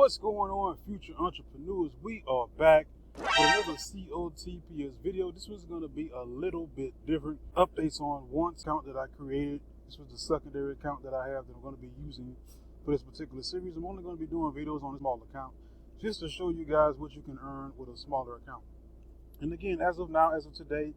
What's going on, future entrepreneurs? We are back with another COTPS video. This was going to be a little bit different. Updates on one account that I created. This was the secondary account that I have that I'm going to be using for this particular series. I'm only going to be doing videos on a small account just to show you guys what you can earn with a smaller account. And again, as of now, as of today,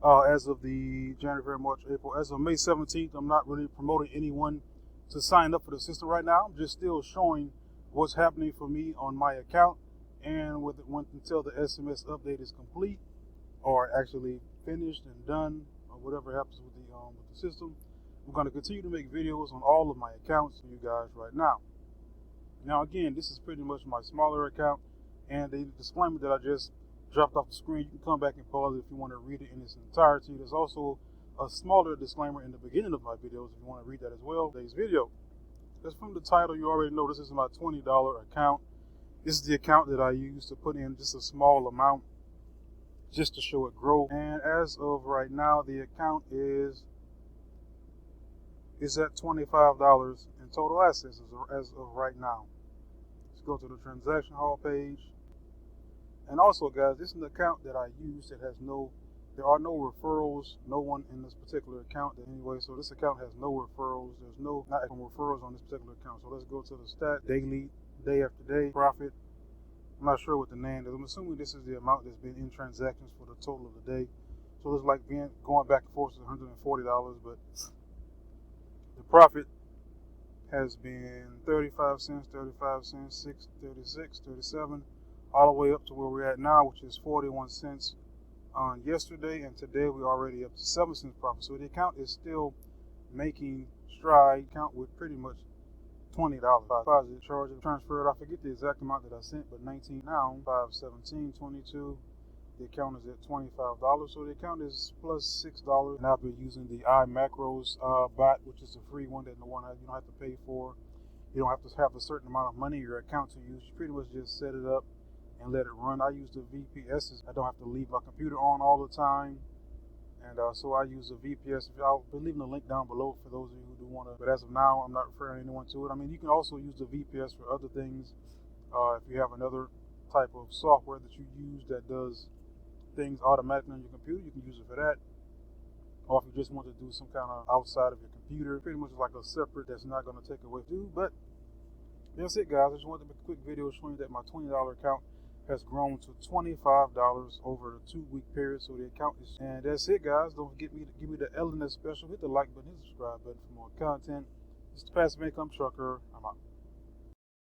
as of the January, March, April, as of May 17th, I'm not really promoting anyone to sign up for the system right now. I'm just still showing what's happening for me on my account, and until the SMS update is complete or actually finished and done, or whatever happens with the system, I'm going to continue to make videos on all of my accounts for you guys right now. Now again, this is pretty much my smaller account, and the disclaimer that I just dropped off the screen, you can come back and pause it if you want to read it in its entirety. There's also a smaller disclaimer in the beginning of my videos if you want to read that as well. Today's video, that's from the title, you already know this is my $20 account. This is the account that I use to put in just a small amount just to show it grow. And as of right now, the account is at $25 in total assets as of right now. Let's go to the transaction hall page. And also, guys, this is an account that I use that has there are no referrals, no one in this particular account anyway, so this account has no referrals. There's not referrals on this particular account. So let's go to the stat, daily, day after day, profit. I'm not sure what the name is. I'm assuming this is the amount that's been in transactions for the total of the day. So it's like going back and forth to $140, but the profit has been 35 cents, 35 cents, 6, 36, 37, all the way up to where we're at now, which is 41 cents on yesterday, and today we're already up to 7 cents profit. So the account is still making stride. Account with pretty much $20 deposit charge and transferred. I forget the exact amount that I sent, but 19 now, 517.22. The account is at $25, so the account is plus $6. And I've been using the iMacros bot, which is a free one that you don't have to pay for. You don't have to have a certain amount of money in your account to use. You pretty much just set it up and let it run. I use the VPSs. I don't have to leave my computer on all the time, and so I use the VPS. I'll be leaving the link down below for those of you who do want to, but as of now, I'm not referring anyone to it. I mean, you can also use the VPS for other things. If you have another type of software that you use that does things automatically on your computer, you can use it for that. Or if you just want to do some kind of outside of your computer, pretty much like a separate that's not going to take away do. But that's it, guys. I just wanted to make a quick video showing that my $20 account has grown to $25 over a 2-week period. So the account is, and that's it, guys. Don't forget to give me the LNS special. Hit the like button, hit the subscribe button for more content. It's the Passive Income Trucker. I'm out.